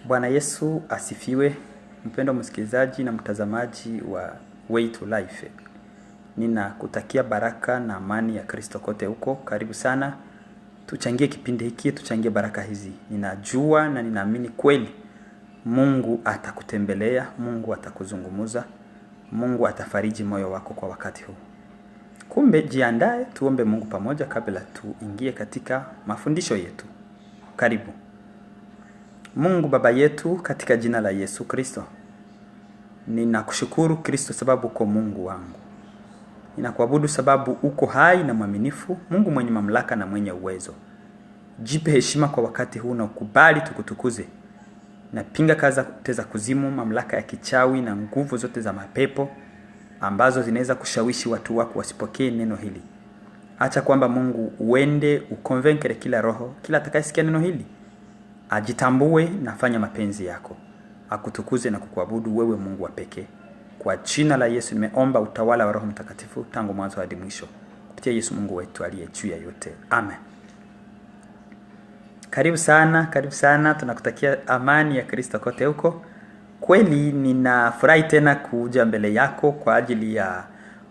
Bwana Yesu asifiwe. Mpendwa msikilizaji na mtazamaji wa Way to Life. Ninakutakia baraka na amani ya Kristo kote huko. Karibu sana. Tuchangie kipindi hiki, tuchangie baraka hizi. Ninajua na ninaamini kweli Mungu atakutembelea, Mungu atakuzungumuza, Mungu atafariji moyo wako kwa wakati huu. Kumbe jiandae tuombe Mungu pamoja kabla tuingie katika mafundisho yetu. Karibu. Mungu Baba yetu, katika jina la Yesu Kristo, ninakushukuru Kristo sababu uko Mungu wangu. Ninakuabudu sababu uko hai na mwaminifu, Mungu mwenye mamlaka na mwenye uwezo. Jipe heshima kwa wakati huu na ukubali tukutukuze. Napinga kazi za kuzimu, mamlaka ya kichawi na nguvu zote za mapepo ambazo zinaweza kushawishi watu wako wasipokee neno hili. Acha kwamba Mungu uende ukonvenkere kila roho, kila atakayesikia neno hili ajitambue na fanya mapenzi yako. Akutukuze na kukuabudu wewe Mungu wa pekee. Kwa jina la Yesu nimeomba, utawala wa Roho Mtakatifu tangu mwanzo hadi mwisho. Kupitia Yesu Mungu wetu aliye juu ya yote. Amen. Karibu sana, tunakutakia amani ya Kristo kote huko. Kweli ninafurahi tena kuja mbele yako kwa ajili ya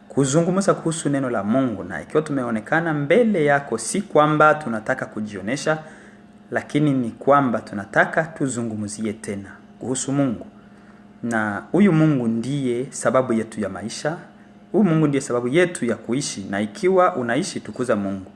kuzungumza kuhusu neno la Mungu, na ikiwa tumeonekana mbele yako si kwamba tunataka kujionesha, lakini ni kwamba tunataka tuzungumzie tena kuhusu Mungu. Na huyu Mungu ndiye sababu yetu ya maisha. Huyu Mungu ndiye sababu yetu ya kuishi, na ikiwa unaishi tukuza Mungu.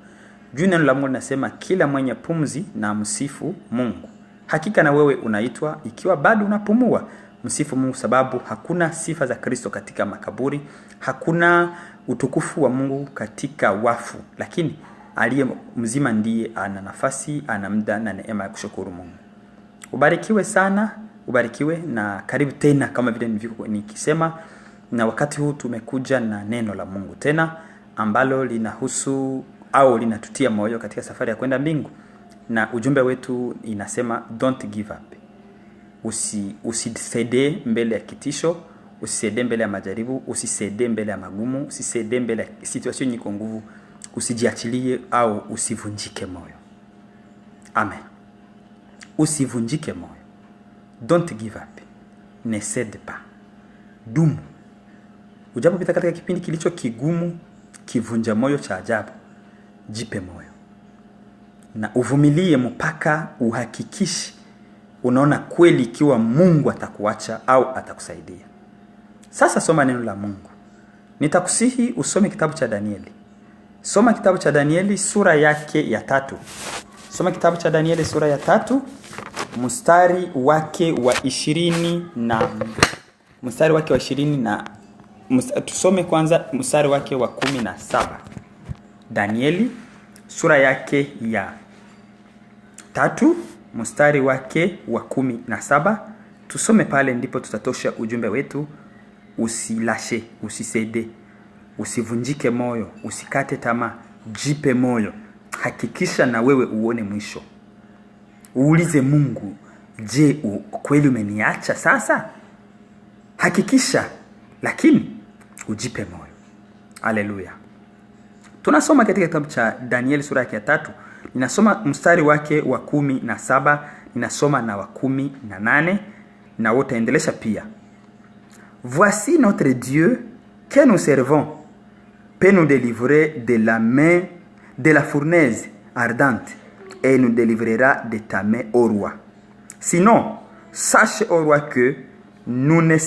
Juu neno la Mungu linasema kila mwenye pumzi na msifu Mungu. Hakika na wewe unaitwa, ikiwa bado unapumua, msifu Mungu, sababu hakuna sifa za Kristo katika makaburi, hakuna utukufu wa Mungu katika wafu, lakini aliye mzima ndiye ana nafasi, ana muda na neema ya kushukuru Mungu. Ubarikiwe sana, ubarikiwe na karibu tena kama vile nilivyokuwa nikisema, na wakati huu tumekuja na neno la Mungu tena ambalo linahusu au linatutia moyo katika safari ya kwenda mbingu. Na ujumbe wetu inasema don't give up. Usisede mbele ya kitisho, usisede mbele ya majaribu, usisede mbele ya magumu, usisede mbele ya situation yenye nguvu, usijiachilie au usivunjike moyo. Amen. Usivunjike moyo. Don't give up. Ne cede pas. Dumu. Ujapopita katika kipindi kilicho kigumu, kivunja moyo cha ajabu, jipe moyo. Na uvumilie mpaka uhakikishi unaona kweli ikiwa Mungu atakuacha au atakusaidia. Sasa soma neno la Mungu. Nitakusihi usome kitabu cha Danieli. Soma kitabu cha Danieli sura yake ya 3. Soma kitabu cha Danieli sura ya 3 mstari wake wa 20 na mstari wake wa 20 na tusome kwanza mstari wake wa 17. Danieli sura yake ya 3 mstari wake wa 17. Tusome pale ndipo tutatosha ujumbe wetu. Usilashe, usisede, usivunjike moyo, usikate tamaa, jipe moyo. Hakikisha na wewe uone mwisho. Uulize Mungu, je, kweli umeniacha sasa? Hakikisha, lakini ujipe moyo. Haleluya. Tunasoma katika kitabu cha Danieli sura yake ya 3. Ninasoma mstari wake wa 17, ninasoma na wa 18 na wote endelesha pia. Voici notre Dieu que nous servons peut nous délivrer de la main de la fournaise ardente et nous délivrera de ta main, ô roi. Sinon, sache, ô roi, que nous ne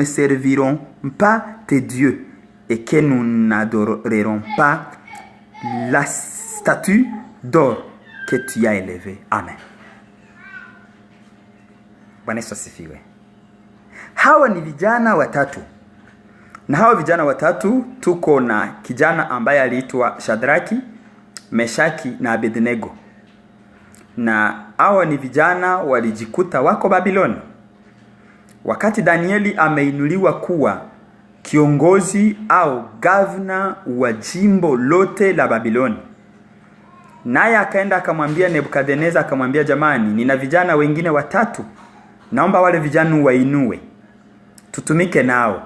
servirons pas tes dieux et que nous n'adorerons pas la statue d'or que tu as élevée. Amen. Bwana Yesu asifiwe. Hawa ni vijana watatu. Na hawa vijana watatu tuko na kijana ambaye aliitwa Shadraki, Meshaki na Abednego. Na hawa ni vijana walijikuta wako Babiloni. Wakati Danieli ameinuliwa kuwa kiongozi au governor wa jimbo lote la Babiloni. Naye akaenda akamwambia Nebukadneza, akamwambia, jamani, nina vijana wengine watatu. Naomba wale vijana wainue, tutumike nao.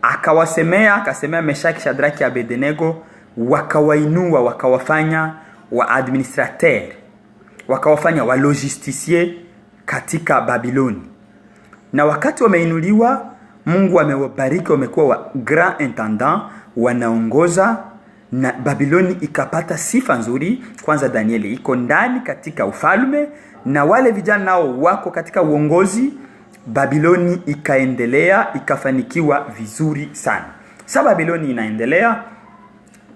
Akasemea Meshaki, Shadraki, Abednego, wakawainua, wakawafanya wa administrateur, wakawafanya wa logisticier, katika Babiloni. Na wakati wameinuliwa, Mungu amewabariki, wamekuwa wa grand intendant, wanaongoza na Babiloni ikapata sifa nzuri. Kwanza Danieli iko ndani katika ufalme na wale vijana nao wako katika uongozi. Babiloni ikaendelea, ikafanikiwa vizuri sana. Sasa Babiloni inaendelea,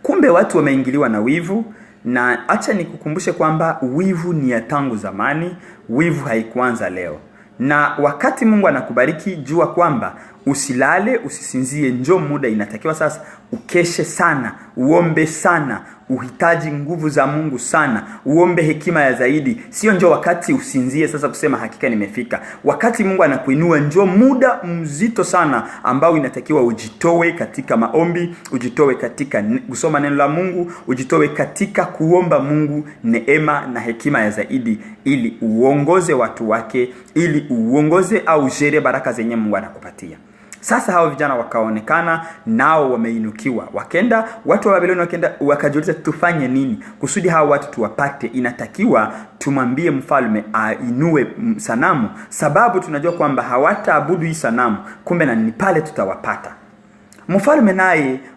kumbe watu wameingiliwa na wivu. Na acha nikukumbushe kwamba wivu ni ya tangu zamani, wivu haikuanza leo. Na wakati Mungu anakubariki, jua kwamba usilale, usisinzie, njoo muda inatakiwa sasa ukeshe sana, uombe sana, uhitaji nguvu za Mungu sana, uombe hekima ya zaidi. Sio njoo wakati usinzie sasa kusema hakika nimefika. Wakati Mungu anakuinua, njoo muda mzito sana ambao inatakiwa ujitoe katika maombi, ujitoe katika kusoma neno la Mungu, ujitoe katika kuomba Mungu neema na hekima ya zaidi, ili uongoze watu wake, ili uongoze au jere baraka zenye Mungu anakupatia. Sasa hao vijana wakaonekana nao wameinukiwa. Wakenda watu wa Babiloni, wakenda wakajiuliza tufanye nini kusudi hao watu tuwapate. Inatakiwa tumwambie mfalme ainue sanamu, sababu tunajua kwamba hawataabudu hii sanamu, kumbe na ni pale tutawapata.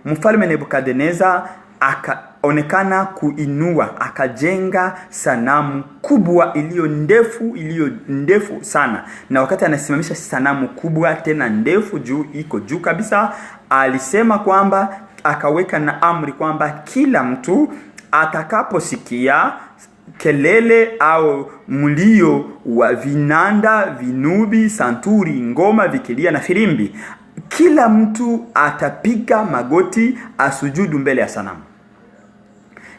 Mfalme Nebukadneza akaonekana kuinua, akajenga sanamu kubwa iliyo ndefu sana. Na wakati anasimamisha sanamu kubwa tena ndefu juu, iko juu kabisa, alisema kwamba akaweka na amri kwamba kila mtu atakaposikia kelele au mlio wa vinanda, vinubi, santuri, ngoma vikilia na firimbi, kila mtu atapiga magoti asujudu mbele ya sanamu.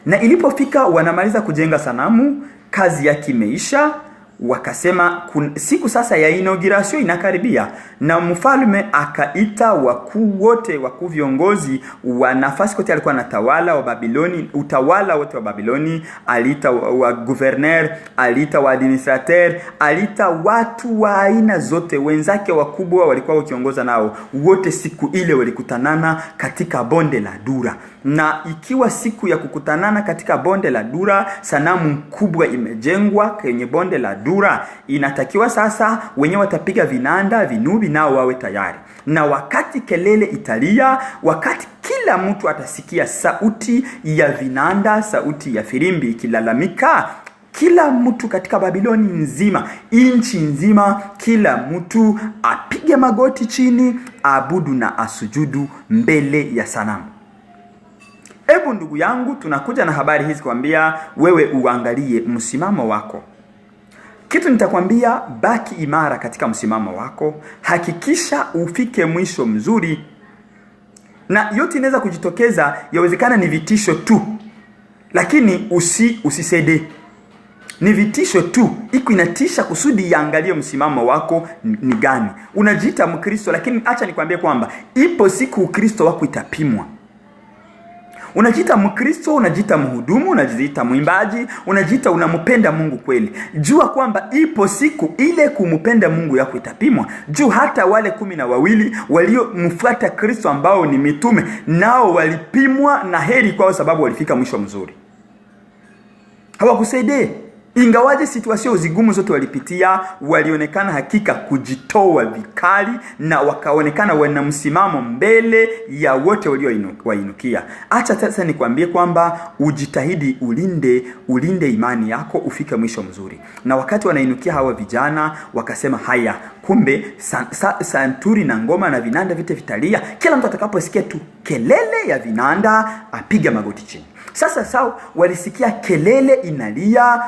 Na ilipofika wanamaliza kujenga sanamu, kazi yake imeisha, wakasema siku sasa ya inauguration inakaribia. Na mfalme akaita wakuu wote, wakuu viongozi wa nafasi kote alikuwa anatawala wa Babiloni, utawala wote wa Babiloni. Aliita wa gouverneur, aliita wa administrateur, aliita watu wa aina zote, wenzake wakubwa walikuwa wakiongoza nao wote. Siku ile walikutanana katika bonde la Dura. Na ikiwa siku ya kukutanana katika bonde la Dura, sanamu kubwa imejengwa kwenye bonde la Dura, inatakiwa sasa wenyewe watapiga vinanda, vinubi, nao wawe tayari. Na wakati kelele italia, wakati kila mtu atasikia sauti ya vinanda, sauti ya firimbi ikilalamika, kila mtu katika Babiloni nzima, inchi nzima, kila mtu apige magoti chini, abudu na asujudu mbele ya sanamu. Hebu ndugu yangu, tunakuja na habari hizi kuambia wewe uangalie msimamo wako. Kitu nitakwambia, baki imara katika msimamo wako. Hakikisha ufike mwisho mzuri. Na yote inaweza kujitokeza, yawezekana ni vitisho tu, lakini usisede. Ni vitisho tu, iko inatisha kusudi yaangalie msimamo wako ni gani. Unajiita Mkristo, lakini acha nikwambie kwamba ipo siku Ukristo wako itapimwa. Unajiita Mkristo, unajiita mhudumu, unajiita mwimbaji, unajiita unampenda Mungu kweli. Jua kwamba ipo siku ile kumpenda Mungu yako itapimwa. Juu hata wale 12 waliomfuata Kristo ambao ni mitume, nao walipimwa, na heri kwao sababu walifika mwisho mzuri. Hawakusaidie. Ingawaje situasio zigumu zote walipitia, walionekana hakika kujitoa vikali, na wakaonekana wana msimamo mbele ya wote walioinukia. Acha sasa nikwambie kwamba ujitahidi, ulinde imani yako, ufike mwisho mzuri. Na wakati wanainukia hawa vijana, wakasema haya, kumbe santuri na ngoma na vinanda vite vitalia. Kila mtu atakaposikia tu kelele ya vinanda, apiga magoti chini. Sasa sawa, walisikia kelele inalia,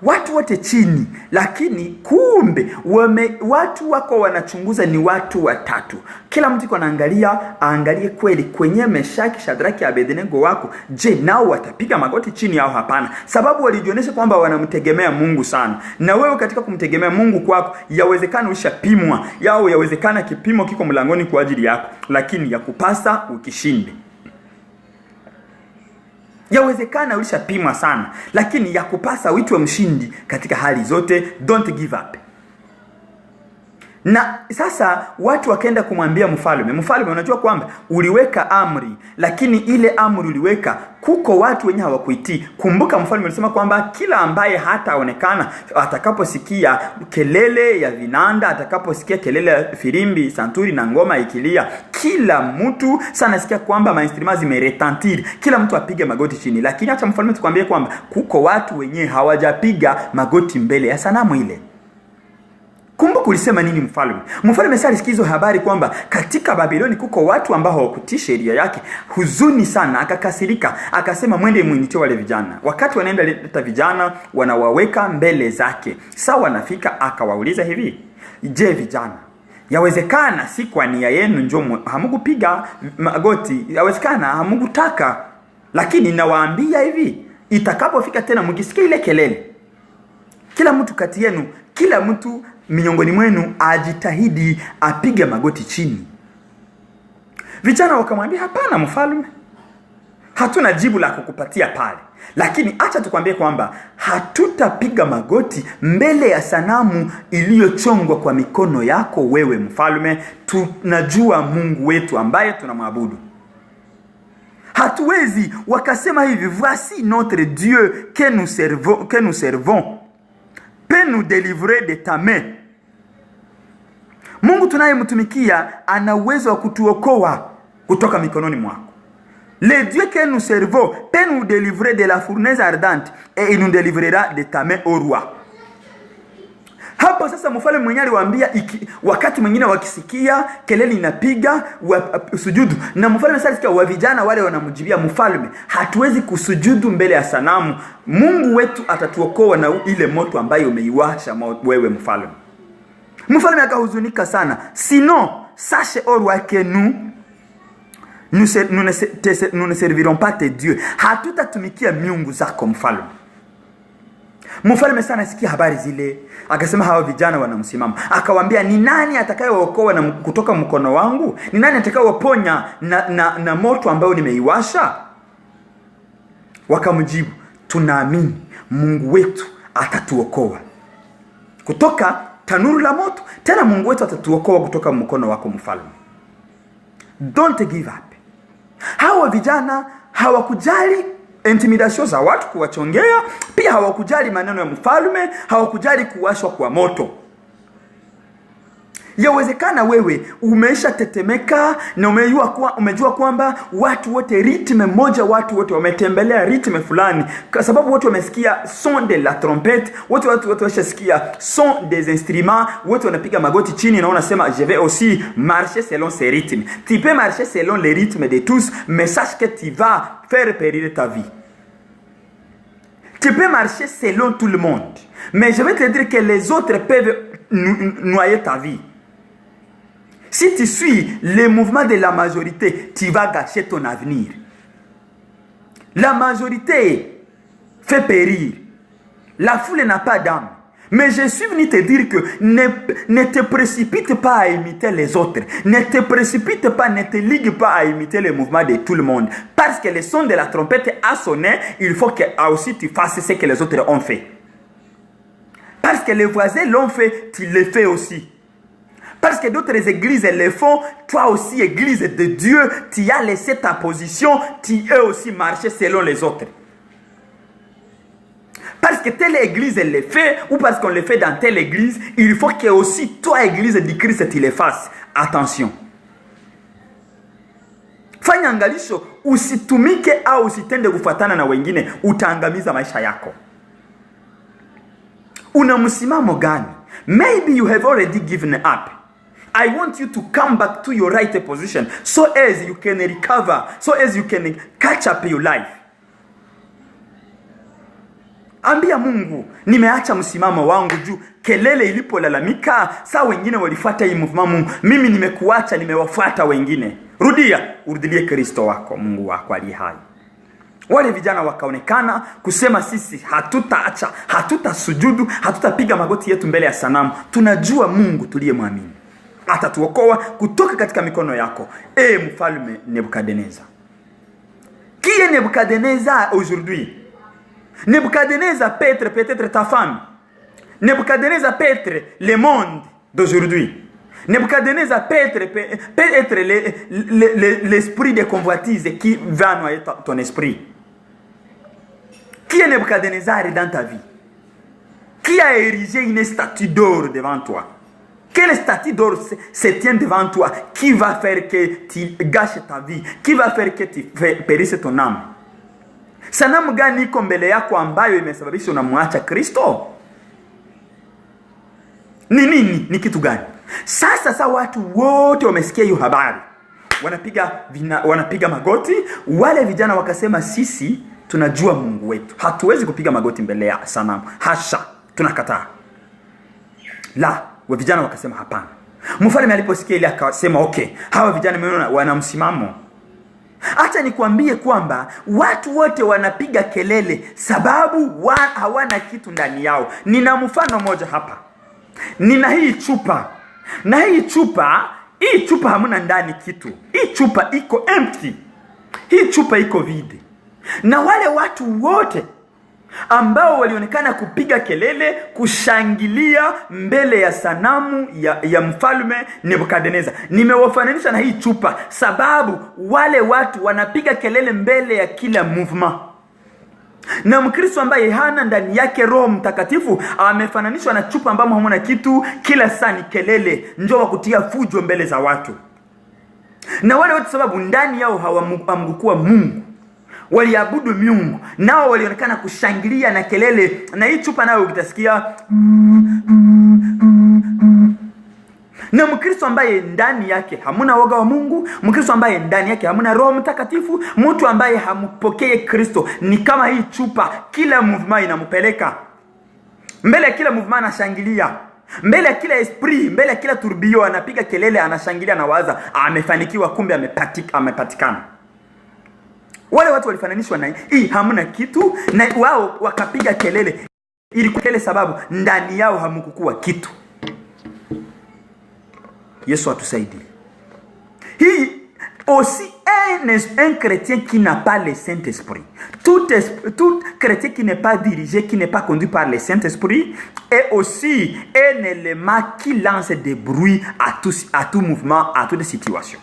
watu wote chini, lakini kumbe watu wako wanachunguza ni watu watatu. Kila mtu aangalie kweli kwenye Meshaki, Shadraki, Abednego wako, je, nao watapiga magoti chini au hapana? Sababu walijionyesha kwamba wanamtegemea Mungu sana. Na wewe katika kumtegemea Mungu kwako, yawezekana ushapimwa, yawezekana kipimo kiko mlangoni kwa ajili yako, lakini yakupasa ukishinde. Yawezekana ulishapimwa sana, lakini yakupasa uitwe mshindi katika hali zote. Don't give up. Na sasa watu wakaenda kumwambia mfalme, mfalme, unajua kwamba uliweka amri, lakini ile amri uliweka kuko watu wenye hawakuitii. Kumbuka mfalme alisema kwamba kila ambaye hataonekana atakaposikia kelele ya vinanda, atakaposikia kelele ya firimbi, santuri na ngoma ikilia, kila mtu sana sikia kwamba mainstruments zimeretentir, kila mtu apige magoti chini. Lakini acha mfalme tukwambie kwamba kuko watu wenye hawajapiga magoti mbele ya sanamu ile. Kumbuka ulisema nini mfalme? Mfalme sasa alisikizo habari kwamba katika Babiloni kuko watu ambao hawakutii sheria yake. Huzuni sana, akakasirika, akasema mwende muinite wale vijana. Wakati wanaenda leta vijana, wanawaweka mbele zake. Sawa wanafika, akawauliza hivi, je vijana, yawezekana si kwa nia yenu njoo hamukupiga magoti, yawezekana hamukutaka, lakini nawaambia hivi, itakapofika tena mkisikia ile kelele, kila mtu kati yenu, kila mtu miongoni mwenu ajitahidi apige magoti chini. Vijana wakamwambia, hapana mfalme, hatuna jibu la kukupatia pale, lakini acha tukwambie kwamba hatutapiga magoti mbele ya sanamu iliyochongwa kwa mikono yako wewe mfalme. Tunajua Mungu wetu ambaye tunamwabudu. Hatuwezi. Wakasema hivi, voici notre Dieu que nous servons peut nous délivrer de ta main. Mungu tunayemtumikia ana uwezo wa kutuokoa kutoka mikononi mwako. Le Dieu que nous servons peut nous délivrer de la fournaise ardente et il nous délivrera de ta main au roi. Hapo sasa mfalme mwenyewe aliwaambia, wakati mwingine wakisikia kelele inapiga sujudu. Na mfalme sasa alisikia wa vijana wale wanamjibia mfalme, hatuwezi kusujudu mbele ya sanamu. Mungu wetu atatuokoa na ile moto ambayo umeiwasha wewe mfalme. Mfalme akahuzunika sana. Sinon, sache au roi que nous ne servirons pas tes dieux. Hatutatumikia miungu zako mfalme. Mfalme sana sikia habari zile, akasema hawa vijana wanamsimama. Akawaambia, ni nani atakayeokoa na kutoka mkono wangu? Ni nani atakayewaponya na moto ambao nimeiwasha? Wakamjibu, tunaamini Mungu wetu atatuokoa kutoka tanuru la moto. Tena Mungu wetu atatuokoa kutoka mkono wako mfalme. Don't give up. Hawa vijana hawakujali intimidation za watu kuwachongea, pia hawakujali maneno ya mfalme, hawakujali kuwashwa kwa moto. Yawezekana wewe umeisha tetemeka na umejua kwamba watu wote ritme moja, watu wote wametembelea ritme fulani kwa sababu wote wamesikia son de la trompette, wote washasikia son des instruments, wote wanapiga magoti chini na unasema je vais aussi marcher selon ces rythmes. Tu peux marcher selon les rythmes de tous, mais sache que tu vas faire périr ta vie. Tu peux marcher selon tout le monde, mais je vais te dire que les autres peuvent noyer ta vie. Si tu suis les mouvements de la majorité, tu vas gâcher ton avenir. La majorité fait périr. La foule n'a pas d'âme. Mais je suis venu te dire que ne te précipite pas à imiter les autres. Ne te précipite pas, ne te ligue pas à imiter les mouvements de tout le monde. Parce que le son de la trompette a sonné, il faut que aussi tu fasses ce que les autres ont fait. Parce que les voisins l'ont fait, tu le fais aussi. Parce que d'autres églises le font, toi aussi, église de Dieu, tu as laissé ta position, tu as aussi marché selon les autres. Parce que telle église elle le fait, ou parce qu'on le fait dans telle église, il faut que aussi toi, église de Christ, tu le fasses. Attention. Fanya angalisho, usitumike au usitende kufuatana na wengine, utaangamiza maisha yako. Una msimamo gani? Maybe you have already given up. I want you to come back to your right position so as you can recover, so as you can catch up your life. Ambia Mungu, nimeacha msimamo wangu juu kelele ilipolalamika, saa wengine walifuata hii movement. Mungu, mimi nimekuacha, nimewafuata wengine. Urudilie Kristo wako, Mungu wako aliye hai. Wale vijana wakaonekana kusema sisi hatutaacha, hatutasujudu, hatutapiga magoti yetu mbele ya sanamu. Tunajua Mungu tuliyemwamini atatuokoa kutoka katika mikono yako, mfalme Nebukadneza. Qui est Nebukadneza aujourd'hui? Nebukadneza peut être ta femme. Nebukadneza peut être le monde d'aujourd'hui. Nebukadnezar peut être l'esprit de convoitise qui va noyer ton esprit. Qui est Nebukadnezar dans ta vie? Qui a érigé une statue d'or devant toi? Quelle statue d'or se tient devant toi? Qui va faire que tu gâches ta vie? Qui va faire que tu périsses ton âme? Sanamu gani iko mbele yako ambayo imesababisha unamwacha Kristo? Ni nini? Ni kitu gani? Sasa watu wote wamesikia hiyo habari. Wanapiga magoti. Wale vijana wakasema, sisi tunajua Mungu wetu. Hatuwezi kupiga magoti mbele ya sanamu. Hasha, tunakataa. La, vijana wakasema hapana. Mfalme aliposikia ile akasema, okay, hawa vijana wana msimamo. Acha nikwambie kwamba watu wote wanapiga kelele sababu hawana kitu ndani yao. Nina mfano moja hapa. Nina hii chupa. Na hii chupa hamuna ndani kitu. Hii chupa iko empty. Hii chupa iko vide. Na wale watu wote ambao walionekana kupiga kelele, kushangilia mbele ya sanamu ya mfalme Nebukadnezar, nimewafananisha na hii chupa sababu wale watu wanapiga kelele mbele ya kila movement. Na Mkristo ambaye hana ndani yake Roho Mtakatifu amefananishwa na chupa ambamo hamuna kitu, kila saa ni kelele, njoo kutia fujo mbele za watu. Na wale watu sababu ndani yao hawamkuwa Mungu, waliabudu miungu, nao walionekana kushangilia na kelele. Na hii chupa nayo ukitasikia. Na Mkristo ambaye ndani yake hamuna woga wa Mungu, Mkristo ambaye ndani yake hamuna Roho Mtakatifu, mtu ambaye hampokee Kristo, ni kama hii chupa, kila movement inampeleka. Mbele ya kila movement anashangilia. Mbele ya kila esprit, mbele ya kila turbio anapiga kelele, anashangilia na waza amefanikiwa, kumbe amepatikana. Wale watu walifananishwa na hii hamuna kitu, na wao wakapiga kelele. Ilikuwa kelele sababu ndani yao hamukukua kitu. Yesu atusaidie. Hii aussi un chrétien qui n'a pas le Saint-Esprit. Tout chrétien qui n'est pas dirigé, qui n'est pas conduit par le Saint-Esprit, est aussi un élément qui lance des bruits à tout mouvement, à toute situation.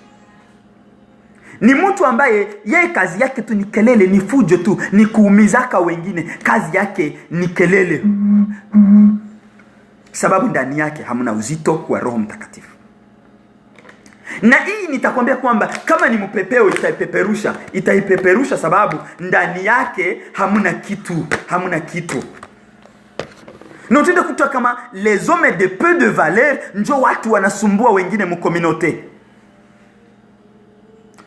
Ni mtu ambaye yeye kazi yake tu ni kelele, ni fujo tu, ni kuumizaka wengine. Kazi yake ni kelele. Sababu ndani yake hamuna uzito wa Roho Mtakatifu. Na hii nitakwambia kwamba kama ni mpepeo itaipeperusha sababu ndani yake hamuna kitu. Na utende kutoa kama les hommes de peu de valeur njo watu wanasumbua wengine mu communauté.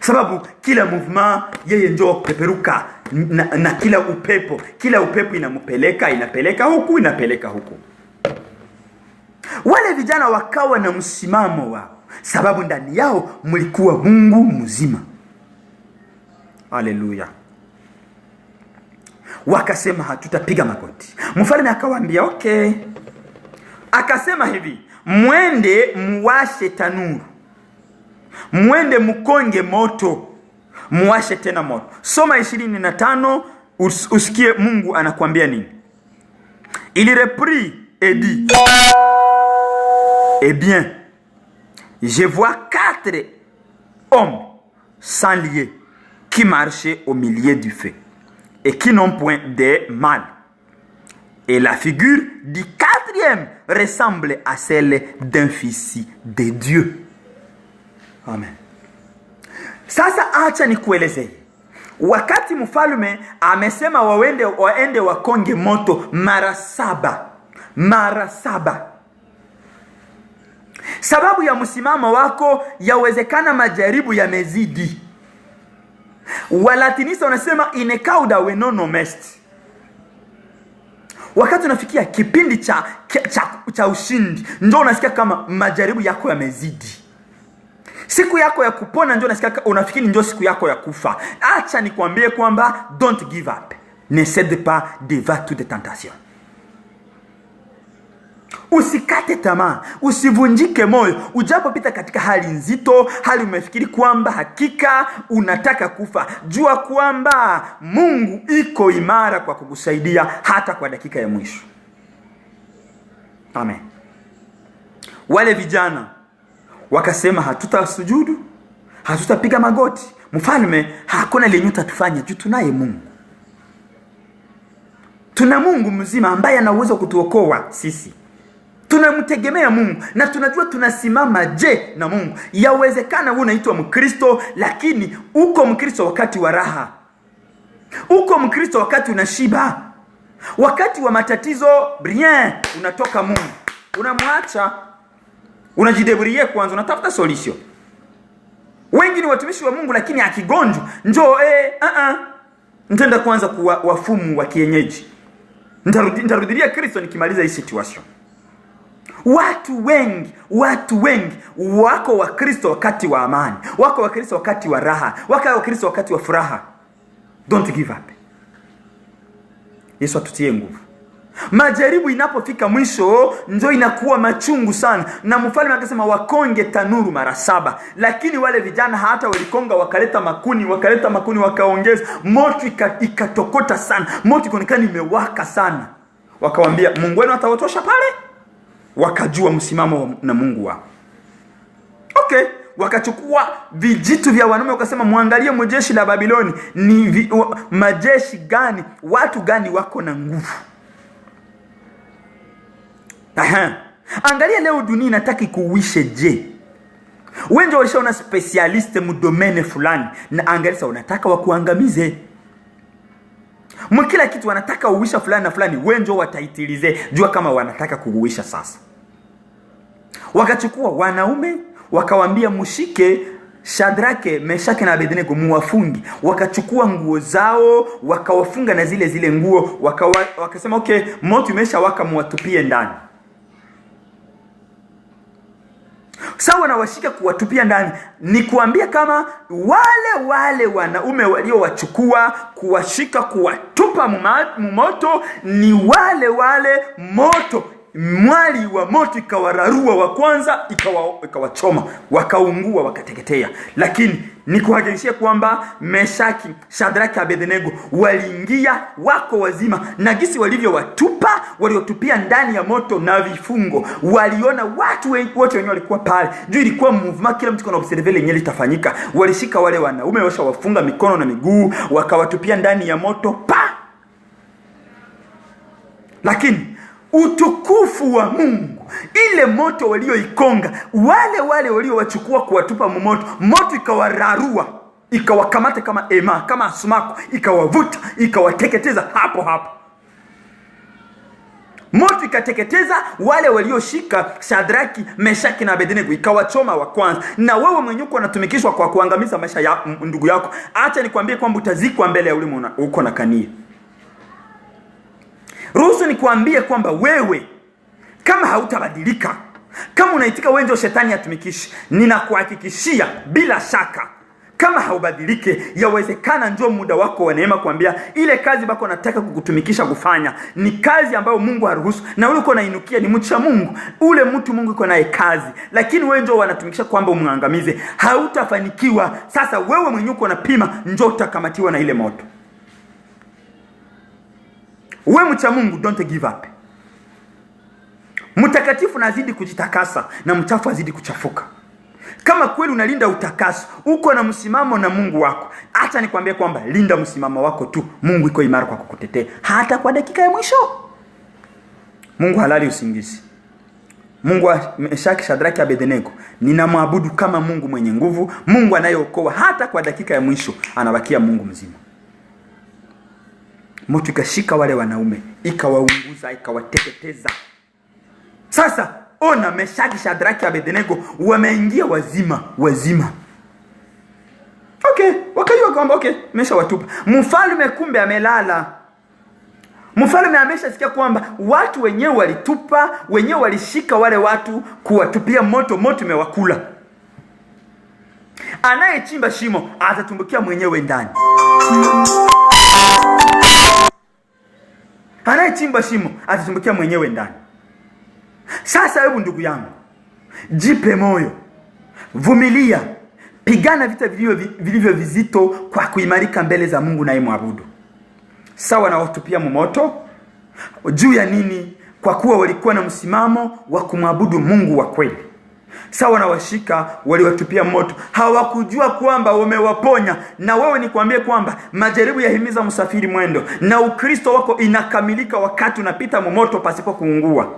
Sababu kila movement yeye njo kupeperuka na kila upepo inapeleka huku. Wale vijana wakawa na msimamo wao sababu ndani yao mlikuwa Mungu mzima. Haleluya. Wakasema hatutapiga magoti. Mfalme akawaambia okay. Akasema hivi, mwende muwashe tanuru, mwende mkonge moto, muwashe tena moto. Soma 25 usikie Mungu anakuambia nini. Il reprit et dit, eh bien, je vois 4 hommes sans lier qui marchaient au milieu du feu et qui n'ont point de mal. Et la figure du 4e ressemble à celle d'un fils de Dieu. Amen. Sasa acha nikueleze. Wakati mfalme amesema waende wakonge moto mara 7. Sababu ya msimamo wako yawezekana majaribu yamezidi. Walatinisa wanasema in cauda venonum est. Wakati unafikia kipindi cha ushindi, ndio unasikia kama majaribu yako yamezidi. Siku yako ya kupona ndio unafikiri ndio siku yako ya kufa. Acha nikwambie kwamba don't give up. Ne cède pas devant toute tentation. Usikate tamaa, usivunjike moyo. Ujapopita katika hali nzito, hali umefikiri kwamba hakika unataka kufa, jua kwamba Mungu iko imara kwa kukusaidia hata kwa dakika ya mwisho. Amen. Wale vijana wakasema hatutasujudu, hatutapiga magoti. Mfalme, hakuna lenye utatufanya juu tunaye Mungu. Tuna Mungu mzima ambaye ana uwezo kutuokoa sisi. Tunamtegemea Mungu na tunajua tunasimama je na Mungu. Yawezekana wewe unaitwa Mkristo lakini uko Mkristo wakati wa raha. Uko Mkristo wakati unashiba. Wakati wa matatizo, bien, unatoka Mungu. Unamwacha, unajidebrie kwanza, unatafuta solution. Wengi ni watumishi wa Mungu lakini akigonjwa, njoo nitaenda kwanza kuwa wafumu wa kienyeji. Nitarudilia Kristo nikimaliza hii situation. Watu wengi wako wa Kristo wakati wa amani, wako wa Kristo wakati wa raha, wako wa Kristo wakati wa furaha. Don't give up. Yesu atutie nguvu. Majaribu inapofika mwisho ndio inakuwa machungu sana. Na mfalme akasema wakonge tanuru mara 7. Lakini wale vijana hata walikonga, wakaleta makuni wakaongeza. Moto ikatokota sana. Moto ikaonekana imewaka sana. Wakawaambia Mungu wenu atawatosha pale. Wakajua msimamo na Mungu wao. Okay, wakachukua vijitu vya wanaume wakasema muangalie mjeshi la Babiloni ni majeshi gani, watu gani wako na nguvu. Angalia leo dunia inataka kuuishe je. Wengi walishaona specialist mdomene fulani na angalia unataka wakuangamize. Mkila kitu wanataka uisha fulani na fulani, wengi wataitilize. Jua kama wanataka kuuisha sasa. Wakachukua wanaume wakawaambia mshike Shadrake, Meshaki na Abednego muwafungi. Wakachukua nguo zao wakawafunga na zile nguo, wakasema okay, moto umesha waka, muwatupie ndani. Sawa na washika kuwatupia ndani, ni kuambia kama wale wanaume waliowachukua kuwashika kuwatupa moto ni wale moto, mwali wa moto ikawararua wa kwanza, ikawachoma, wakaungua, wakateketea. Lakini ni kuhakikishia kwamba Meshaki, Shadraka, Abednego waliingia wako wazima, na gisi waliotupia ndani ya moto na vifungo. Waliona watu wote wenyewe walikuwa pale. Juu ilikuwa movement, kila mtu kana observe lenye litafanyika. Walishika wale wanaume wafunga mikono na miguu, wakawatupia ndani ya moto Lakini utukufu wa Mungu, ile moto walioikonga, wale waliowachukua kuwatupa moto ikawararua, ikawakamata kama asumaku, ikawavuta, ikawateketeza hapo. Moto ikateketeza wale walioshika Shadraki, Meshaki na Abednego, ikawachoma wa kwanza. Na wewe mwenyewe unatumikishwa kwa kuangamiza maisha ya ndugu yako. Acha nikwambie kwamba utazikwa mbele ya ule uko na kania. Ruhusu nikwambie kwamba wewe kama hautabadilika, kama unaitika wewe ndio shetani atumikishe, ninakuhakikishia bila shaka kama haubadilike, yawezekana ndio muda wako wa neema kuambia ile kazi bako nataka kukutumikisha kufanya ni kazi ambayo Mungu haruhusu, na ule uko nainukia ni mcha Mungu, ule mtu Mungu yuko naye kazi, lakini wewe ndio wanatumikisha kwamba umwangamize, hautafanikiwa. Sasa wewe mwenyewe uko unapima, ndio utakamatiwa na ile moto. Wewe mcha Mungu, don't give up. Mtakatifu nazidi kujitakasa na mchafu azidi kuchafuka. Kama kweli unalinda utakaso, uko na msimamo na Mungu wako, acha nikwambie kwamba linda msimamo wako tu. Mungu iko imara kwa kukutetea hata kwa dakika ya mwisho. Mungu halali usingizi. Mungu wa Meshaki, Shadraka, Abednego ninamwabudu kama Mungu mwenye nguvu, Mungu anayeokoa hata kwa dakika ya mwisho, anabakia Mungu mzima. Moto ikashika wale wanaume, ikawaunguza, ikawateketeza. Sasa ona Meshaki, Shadraki, Abednego wameingia wazima. Okay, wakajua kwamba okay, mesha watupa. Mfalme kumbe amelala. Mfalme ameshasikia kwamba watu wenyewe walitupa, wenyewe walishika wale watu kuwatupia moto umewakula. Anayechimba shimo atatumbukia mwenyewe ndani. Anayechimba shimo atatumbukia mwenyewe ndani. Sasa hebu ndugu yangu, jipe moyo, vumilia, pigana vita vilivyo vizito kwa kuimarika mbele za Mungu na imwabudu. Sawa na watupia moto. Juu ya nini? Kwa kuwa walikuwa na msimamo wa kumwabudu Mungu wa kweli. Sawa na washika waliwatupia moto. Hawakujua kwamba wamewaponya. Na wewe nikwambie kwamba majaribu yahimiza msafiri mwendo, na Ukristo wako inakamilika wakati unapita moto pasipo kuungua.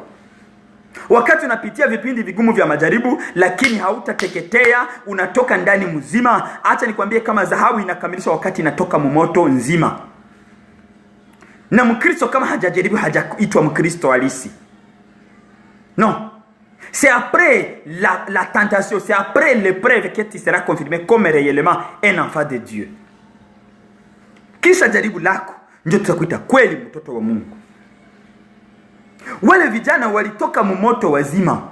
Wakati unapitia vipindi vigumu vya majaribu, lakini hautateketea, unatoka ndani mzima. Acha nikwambie kama dhahabu inakamilishwa wakati inatoka moto nzima. Na Mkristo kama hajajaribu hajaitwa Mkristo halisi. Non. C'est après la tentation, c'est après l'épreuve que tu seras confirmé comme réellement un enfant de Dieu. Kisha jaribu lako ndio tutakuita kweli mtoto wa Mungu. Wale vijana walitoka moto wazima.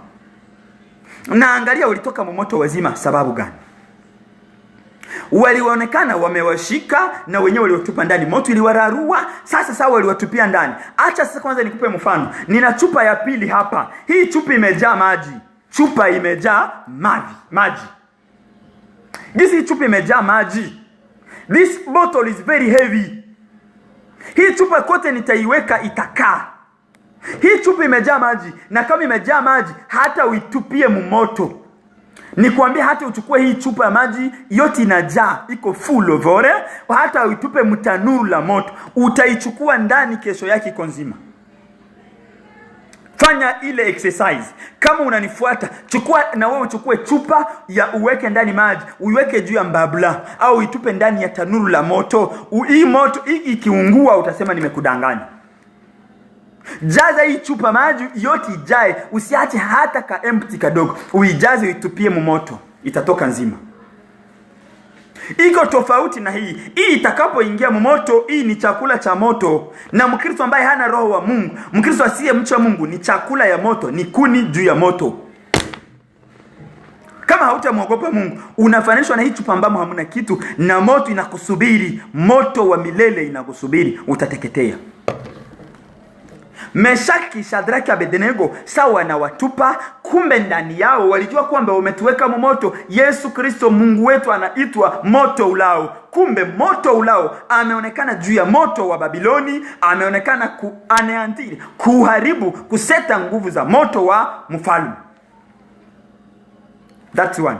Na angalia walitoka moto wazima sababu gani? Walionekana wamewashika na wenyewe waliotupa ndani. Moto iliwararua, sasa waliwatupia ndani. Acha sasa kwanza nikupe mfano. Nina chupa ya pili hapa. Hii chupa imejaa maji. Chupa imejaa maji. Hii chupa imejaa maji. This bottle is very heavy. Hii chupa kote nitaiweka itakaa. Hii chupa imejaa maji, na kama imejaa maji hata uitupie moto. Nikwambia hata uchukue hii chupa ya maji yote inajaa, iko full of water, hata uitupe mtanuru la moto, utaichukua ndani kesho yake iko nzima. Fanya ile exercise. Kama unanifuata, chukua na wewe uchukue chupa ya uweke ndani maji, uiweke juu ya mbabula au uitupe ndani ya tanuru la moto. Hii moto ikiungua utasema nimekudanganya. Jaza hii chupa maji yote ijae, usiache hata ka empty kadogo. Uijaze uitupie moto, itatoka nzima. Iko tofauti na hii. Hii itakapoingia moto, hii ni chakula cha moto. Na Mkristo ambaye hana roho wa Mungu, Mkristo asiye mcha Mungu, ni chakula ya moto, ni kuni juu ya moto. Kama hautamwogopa Mungu, unafananishwa na hii chupa ambamo hamna kitu, na moto inakusubiri, moto wa milele inakusubiri, utateketea. Meshaki, Shadraka, Abednego sawa na watupa, kumbe ndani yao walijua kwamba wametuweka moto. Yesu Kristo Mungu wetu anaitwa moto ulao. Kumbe moto ulao ameonekana juu ya moto wa Babiloni, ameonekana aneantiri, kuharibu, kuseta nguvu za moto wa mfalme. That's one.